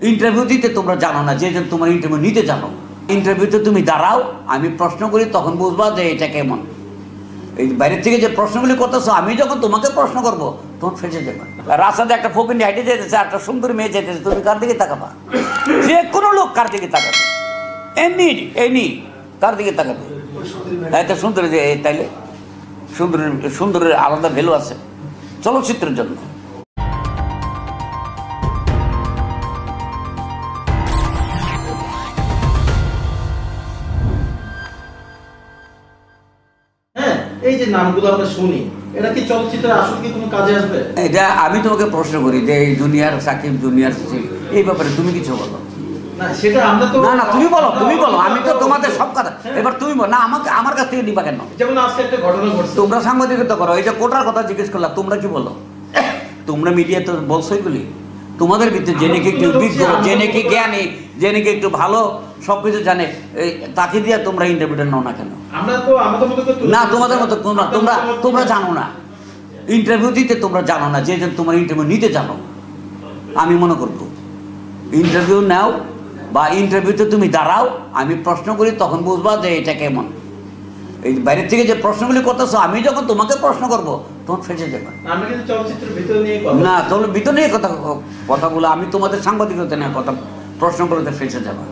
Interview দিতে তোমরা জানো না, যে তোমার ইন্টারভিউ নিতে জানো। ইন্টারভিউতে তুমি দাঁড়াও, আমি প্রশ্ন করি, তখন বুঝবা যে এটা কেমন। এই বাইরের থেকে যে প্রশ্নগুলি করতেছো, আমি যখন তোমাকে প্রশ্ন করবো তখন ফেসে যাবে। রাস্তাতে একটা ফকির হাইটে যেতেছে, একটা সুন্দর মেয়ে যেতেছে, তুমি কার দিকে তাকাবা? যে কোনো লোক কার দিকে তাকাবে? এমনি কার দিকে তাকাবে? এত সুন্দর যে তাইলে সুন্দরের আলাদা ভ্যালু আছে চলচ্চিত্রের জন্য। এই যে নামগুলো আমরা শুনি, এটা কি চলচ্চিত্রের আসলে কি কোনো কাজে আসবে? এটা আমি তোমাকে প্রশ্ন করি যে এই জুনিয়র সাকিব, জুনিয়র এই ব্যাপারে তুমি কিছু বলো। না সেটা আমরা তো না তুমি বলো, আমি তো তোমাদের সব কথা। এবার তুমি বলো না, আমার কাছ থেকে নিবা কেন? যেমন আজকে একটা ঘটনা ঘটছে, তোমরা সাংবাদিকতা করো, এই যে কোটার কথা জিজ্ঞেস করলা, তোমরা কি বলো? তোমরা মিডিয়া তো বলছো এগুলি। তোমাদের ভিতরে যে নাকি একটু বিজ্ঞ, যে নাকি জ্ঞানী, যে নাকি একটু ভালো সবকিছু জানে, তাকে দিয়ে তোমরা ইন্টারভিউটা নাও না কেন? আমরা তো আমাদের মতো না, তোমাদের মতো তোমরা জানো না। ইন্টারভিউ দিতে তোমরা জানো না, যে তোমার ইন্টারভিউ নিতে জানো। আমি মনে করবো ইন্টারভিউ নাও, বা ইন্টারভিউতে তুমি দাঁড়াও, আমি প্রশ্ন করি, তখন বুঝবা যে এটা কেমন। এই বাইরের থেকে যে প্রশ্নগুলি করতেছো, আমি যখন তোমাকে প্রশ্ন করবো তখন ফেসে যাবে। না, তোমরা ভিতর নিয়ে কথাগুলো, আমি তোমাদের সাংবাদিকতা নিয়ে কথা প্রশ্ন করতে ফেসে যাবে।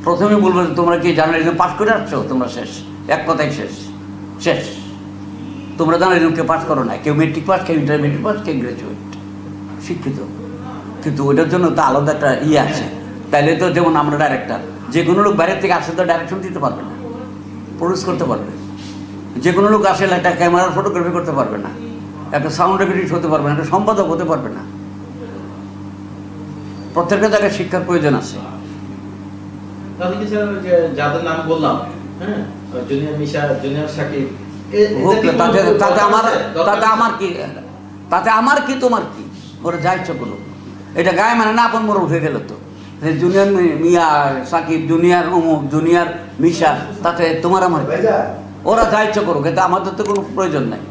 প্রথমে বলবো তোমরা কি জার্নালিজম পাস করে আসছো? তোমরা শেষ, এক কথাই শেষ। তোমরা জার্নালিজম কেউ পাস করো না, কেউ মেট্রিক পাস, কেউ ইন্টারমিডিয়েট পাস, কেউ গ্রাজুয়েট শিক্ষিত। কিন্তু ওইটার জন্য তো আলাদা একটা আছে। তাইলে তো যেমন আমরা ডাইরেক্টর, যে কোনো লোক বাইরের থেকে আসলে তো ডাইরেকশন দিতে পারবে না, প্রডিউস করতে পারবে। যে কোনো লোক আসলে একটা ক্যামেরার ফটোগ্রাফি করতে পারবে না, একটা সাউন্ড রেকর্ডিস্ট হতে পারবে না, একটা সম্পাদক হতে পারবে না। প্রত্যেকটা জায়গায় শিক্ষার প্রয়োজন আছে। যাদের নাম বললাম, হ্যাঁ, জুনিয়র মিশা, জুনিয়র সাকিব, তাতে আমার কি তোমার কি? ওরা যা ইচ্ছা করুক, এটা গায়ে মানে না আপন মোড় উঠে গেল তো। জুনিয়র মিয়া সাকিব, জুনিয়র অমুক, জুনিয়র মিশা, তাতে তোমার আমার ওরা যা ইচ্ছা করুক, এটা আমাদের তো কোনো প্রয়োজন নাই।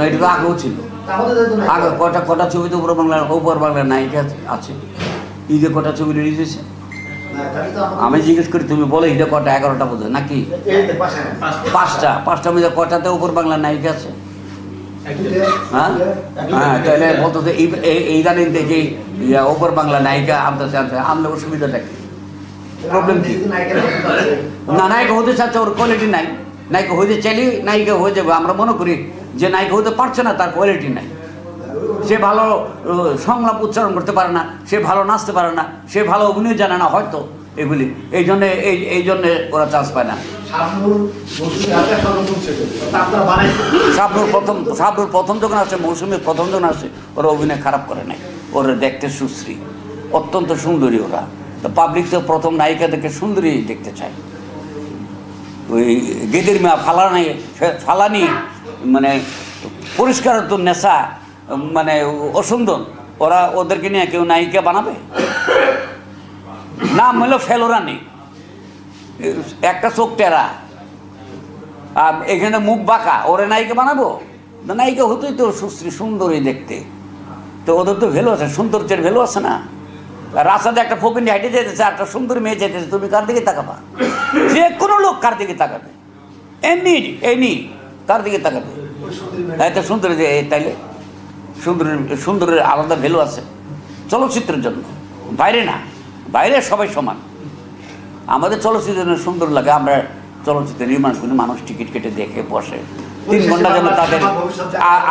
এটা তো আগেও ছিল, আগে কটা ছবিতে উপর বাংলার নায়িকা আছে। ঈদে কটা ছবি রিলিজ হয়েছে? আমি জিজ্ঞেস করি, তুমি বলো ঈদে কটা? 11টা বোধ হয় নাকি? 5টার মধ্যে কটাতে উপর বাংলার নায়িকা আছে? হ্যাঁ, তাহলে বলতো যে ইদানিং দেখি উপর বাংলা নায়িকা আনতেছে, আনলে অসুবিধাটা কি? প্রবলেম কি? না, নায়িকা হতে চাচ্ছে, ওর কোয়ালিটি নাই। নায়িকা হইতে চাইলেই নায়িকা হয়ে যাবে। আমরা মনে করি যে নায়িকা হতে পারছে না, তার কোয়ালিটি নাই। সে ভালো সংলাপ উচ্চারণ করতে পারে না, সে ভালো নাচতে পারে না, সে ভালো অভিনয় জানে না হয়তো, এগুলি এই জন্যে ওরা চান্স পায় না। শাবনুর প্রথম যখন আসে, মৌসুমী প্রথম যখন আসে, ওরা অভিনয় খারাপ করে নাই। ওরা দেখতে সুশ্রী, অত্যন্ত সুন্দরী ওরা। তো পাবলিক তো প্রথম নায়িকাদেরকে সুন্দরী দেখতে চায়। ওই গেদের মেয়া ফালানি মানে পরিষ্কার তো নেশা, মানে অসুন্দর, ওদেরকে নিয়ে কেউ নায়িকা বানাবে? নাম হলো ফেলোরানি, একটা চোখ টেরা, আর এখানে মুখ বাঁকা, ওরে নায়িকা বানাবো? নায়িকা হতোই তো সুশ্রী সুন্দরী দেখতে। তো ওদের তো ভ্যালু আছে, সৌন্দর্যের ভ্যালু আছে না? রাস্তাতে একটা ফকির হাইটে যেতেছে, একটা সুন্দর মেয়ে যেতেছে, তুমি কার দিকে তাকাবা? যে কোনো লোক কার দিকে তাকাবে? এমনি কার দিকে তাকাবে? এত সুন্দর যে তাইলে সুন্দরের আলাদা ভ্যালু আছে চলচ্চিত্রের জন্য। বাইরে না, বাইরে সবাই সমান। আমাদের চলচ্চিত্রের সুন্দর লাগে, আমরা চলচ্চিত্র নির্মাণ করি, মানুষ টিকিট কেটে দেখে বসে 3 ঘন্টা যেন তাদের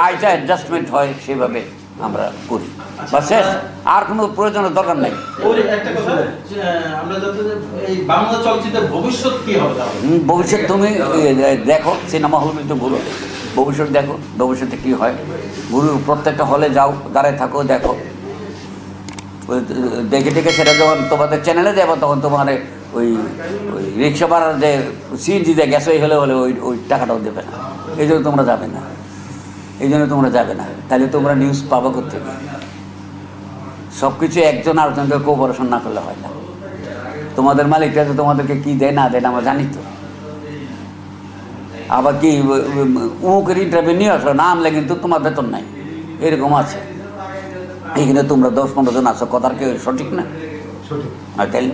আয়টা অ্যাডজাস্টমেন্ট হয়, সেভাবে আমরা করি। বা শেষ, আর কোনো প্রয়োজনের দরকার নাই। ভবিষ্যৎ তুমি দেখো, সিনেমা হল তো ঘুরো, ভবিষ্যৎ দেখো, ভবিষ্যতে কী হয়। প্রত্যেকটা হলে যাও, দাঁড়ায় থাকো, দেখো, দেখে সেটা যখন তোমাদের চ্যানেলে যাবো, তখন তোমার ওই রিক্সা ভাড়ার যে সিএনজি দিয়ে গ্যাস হলে ওই টাকাটাও দেবে না। এই জন্য তোমরা যাবে না, তাহলে তোমরা নিউজ পাবো কোথেকে? সব কিছু একজন আরেকজনকে কোঅপারেশন না করলে হয় না। তোমাদের মালিকরা তো তোমাদেরকে কী দেয় না দেয় আমরা জানি তো। আবার কি উমুকের ইন্টারভিউ নিয়ে আসো, না আনলে কিন্তু তোমার বেতন নাই, এরকম আছে। এখানে তোমরা 10-15 জন আছো, কথার কেউ সঠিক না? সঠিক। আর তাইলে